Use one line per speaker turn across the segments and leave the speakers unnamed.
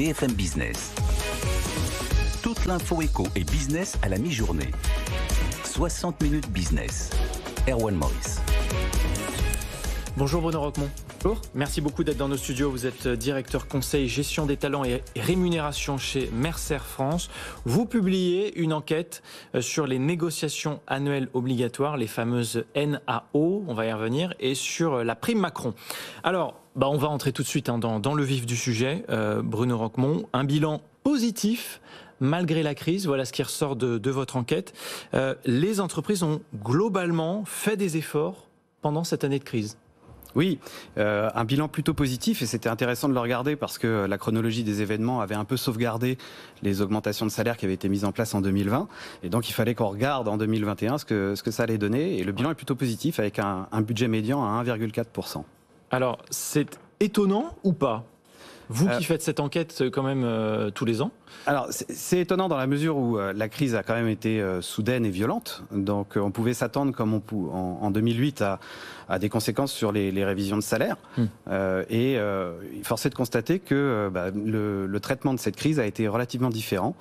BFM Business. Toute l'info éco et business à la mi-journée. 60 minutes business. Erwan Maurice.
Bonjour Bruno Roquemont. Bonjour. Merci beaucoup d'être dans nos studios. Vous êtes directeur conseil, gestion des talents et rémunération chez Mercer France. Vous publiez une enquête sur les négociations annuelles obligatoires, les fameuses NAO, on va y revenir, et sur la prime Macron. Alors, on va entrer tout de suite dans le vif du sujet. Bruno Roquemont, un bilan positif malgré la crise, voilà ce qui ressort de votre enquête. Les entreprises ont globalement fait des efforts pendant cette année de crise.
Oui, un bilan plutôt positif et c'était intéressant de le regarder parce que la chronologie des événements avait un peu sauvegardé les augmentations de salaire qui avaient été mises en place en 2020 et donc il fallait qu'on regarde en 2021 ce que ça allait donner et le bilan est plutôt positif avec un budget médian à 1,4%.
Alors c'est étonnant ou pas ? Vous qui faites cette enquête quand même tous les ans.
Alors c'est étonnant dans la mesure où la crise a quand même été soudaine et violente. Donc on pouvait s'attendre comme en 2008 à des conséquences sur les révisions de salaire. Force est de constater que le traitement de cette crise a été relativement différent.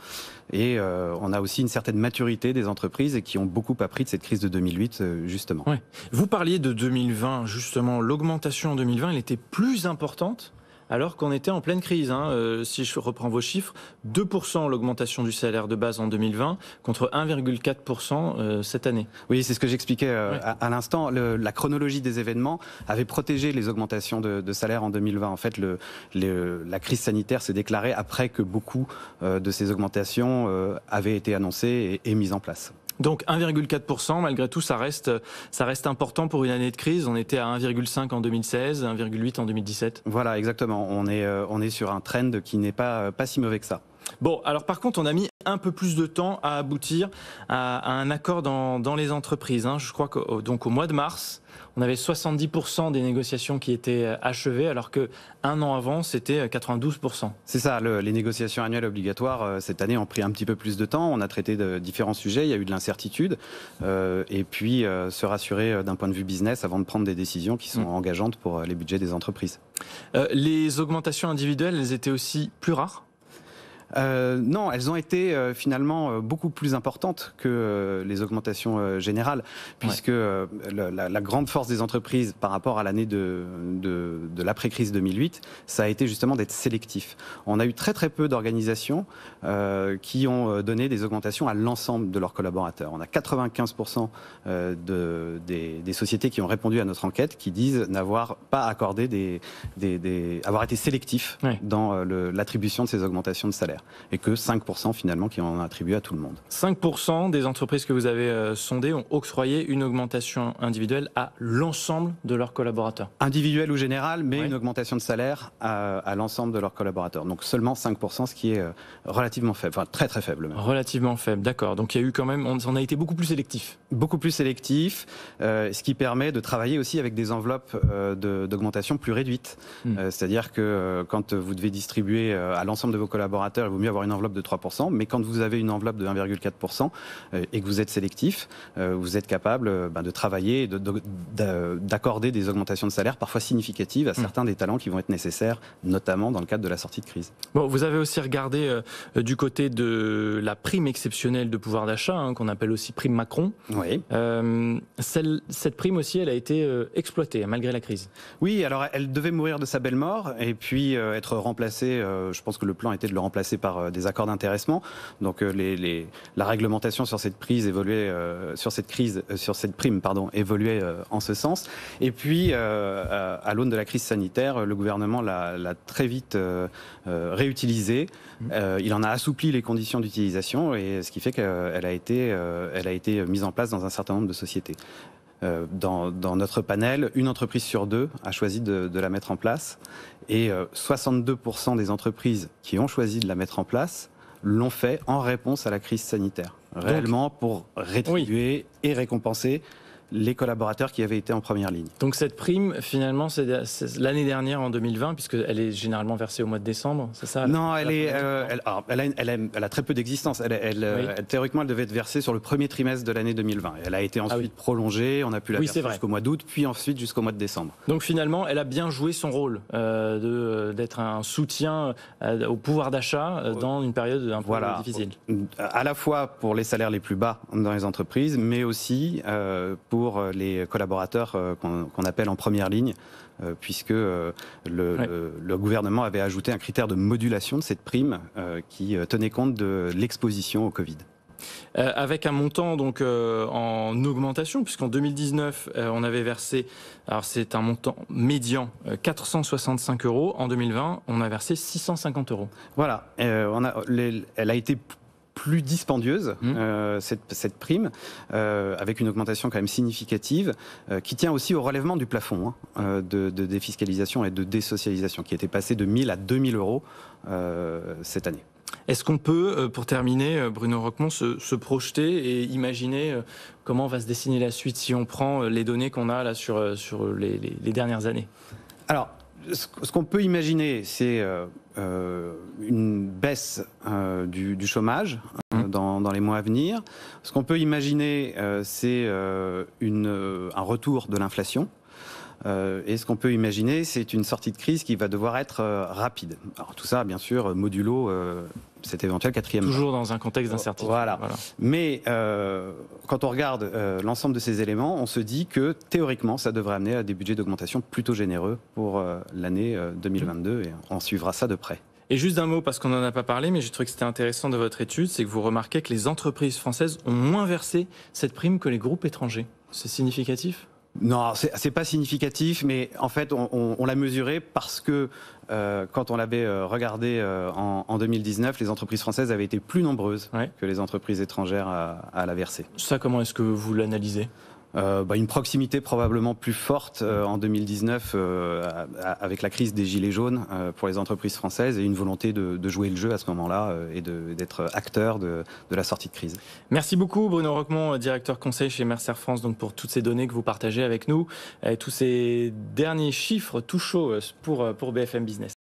Et on a aussi une certaine maturité des entreprises et qui ont beaucoup appris de cette crise de 2008 justement.
Ouais. Vous parliez de 2020 justement. L'augmentation en 2020 elle était plus importante alors qu'on était en pleine crise. Si je reprends vos chiffres, 2% l'augmentation du salaire de base en 2020 contre 1,4% cette année.
Oui, c'est ce que j'expliquais à l'instant. La chronologie des événements avait protégé les augmentations de salaire en 2020. En fait, la crise sanitaire s'est déclarée après que beaucoup de ces augmentations avaient été annoncées et mises en place.
Donc 1,4%, malgré tout, ça reste important pour une année de crise. On était à 1,5 en 2016, 1,8 en 2017.
Voilà, exactement. On est sur un trend qui n'est pas si mauvais que ça.
Bon, alors par contre, on a mis un peu plus de temps à aboutir à un accord dans les entreprises. Je crois qu'au mois de mars, on avait 70% des négociations qui étaient achevées, alors qu'un an avant, c'était 92%.
C'est ça, les négociations annuelles obligatoires, cette année, ont pris un petit peu plus de temps. On a traité de différents sujets, il y a eu de l'incertitude, et puis se rassurer d'un point de vue business avant de prendre des décisions qui sont engageantes pour les budgets des entreprises.
Les augmentations individuelles, elles étaient aussi plus rares ?
Non, elles ont été finalement beaucoup plus importantes que les augmentations générales, puisque la grande force des entreprises par rapport à l'année de l'après-crise 2008, ça a été justement d'être sélectif. On a eu très très peu d'organisations qui ont donné des augmentations à l'ensemble de leurs collaborateurs. On a 95% des sociétés qui ont répondu à notre enquête qui disent n'avoir pas accordé avoir été sélectifs dans l'attribution de ces augmentations de salaire. Et que 5% finalement qui en ont attribué à tout le monde.
5% des entreprises que vous avez sondées ont octroyé une augmentation individuelle à l'ensemble de leurs collaborateurs.
Individuelle ou générale, mais une augmentation de salaire à l'ensemble de leurs collaborateurs. Donc seulement 5%, ce qui est relativement faible, enfin très très faible même. Relativement faible,
d'accord. Donc il y a eu quand même, on a été beaucoup plus sélectif.
Beaucoup plus sélectif, ce qui permet de travailler aussi avec des enveloppes d'augmentation plus réduites. C'est-à-dire que quand vous devez distribuer à l'ensemble de vos collaborateurs, il vaut mieux avoir une enveloppe de 3%, mais quand vous avez une enveloppe de 1,4% et que vous êtes sélectif, vous êtes capable de travailler, d'accorder des augmentations de salaire parfois significatives à certains des talents qui vont être nécessaires, notamment dans le cadre de la sortie de crise.
Bon, vous avez aussi regardé du côté de la prime exceptionnelle de pouvoir d'achat, qu'on appelle aussi prime Macron.
Oui.
Cette prime aussi, elle a été exploitée malgré la crise.
Oui, alors elle devait mourir de sa belle mort et puis être remplacée, je pense que le plan était de le remplacer par des accords d'intéressement. Donc la réglementation sur cette prise évoluait, sur cette prime évoluait en ce sens. Et puis à l'aune de la crise sanitaire, le gouvernement l'a très vite réutilisée. Il en a assoupli les conditions d'utilisation et ce qui fait qu'elle a été mise en place dans un certain nombre de sociétés. Dans notre panel, une entreprise sur deux a choisi de la mettre en place et 62% des entreprises qui ont choisi de la mettre en place l'ont fait en réponse à la crise sanitaire, réellement pour rétribuer et récompenser les collaborateurs qui avaient été en première ligne.
Donc cette prime, finalement, c'est l'année dernière, en 2020, puisqu'elle est généralement versée au mois de décembre, c'est ça?
Non, elle a très peu d'existence. Théoriquement, elle devait être versée sur le premier trimestre de l'année 2020. Elle a été ensuite prolongée, on a pu la verser jusqu'au mois d'août, puis ensuite jusqu'au mois de décembre.
Donc finalement, elle a bien joué son rôle d'être un soutien au pouvoir d'achat dans une période un peu difficile.
À la fois pour les salaires les plus bas dans les entreprises, mais aussi pour les collaborateurs qu'on appelle en première ligne, puisque le gouvernement avait ajouté un critère de modulation de cette prime qui tenait compte de l'exposition au Covid.
Avec un montant donc en augmentation, puisqu'en 2019 on avait versé, alors c'est un montant médian, 465 €. En 2020 on a versé 650 €.
Voilà, elle a été plus dispendieuse, cette prime, avec une augmentation quand même significative, qui tient aussi au relèvement du plafond de défiscalisation et de désocialisation, qui était passé de 1 000 à 2 000 € cette année.
Est-ce qu'on peut, pour terminer, Bruno Roquemont, se projeter et imaginer comment va se dessiner la suite si on prend les données qu'on a là sur les dernières années?
Alors, ce qu'on peut imaginer, c'est une baisse du chômage dans les mois à venir. Ce qu'on peut imaginer, c'est un retour de l'inflation. Et ce qu'on peut imaginer, c'est une sortie de crise qui va devoir être rapide. Alors tout ça, bien sûr, modulo cet éventuel quatrième.
Toujours dans un contexte d'incertitude.
Voilà. Mais quand on regarde l'ensemble de ces éléments, on se dit que théoriquement, ça devrait amener à des budgets d'augmentation plutôt généreux pour l'année 2022, et on suivra ça de près.
Et juste d'un mot, parce qu'on n'en a pas parlé, mais j'ai trouvé que c'était intéressant de votre étude, c'est que vous remarquez que les entreprises françaises ont moins versé cette prime que les groupes étrangers. C'est significatif ?
Non, c'est pas significatif, mais en fait, on l'a mesuré parce que quand on l'avait regardé en 2019, les entreprises françaises avaient été plus nombreuses que les entreprises étrangères à la verser.
Ça, comment est-ce que vous l'analysez ?
Une proximité probablement plus forte en 2019 avec la crise des gilets jaunes pour les entreprises françaises, et une volonté de jouer le jeu à ce moment-là et d'être acteur de la sortie de crise.
Merci beaucoup Bruno Roquemont, directeur conseil chez Mercer France, donc pour toutes ces données que vous partagez avec nous, et tous ces derniers chiffres tout chauds pour BFM Business.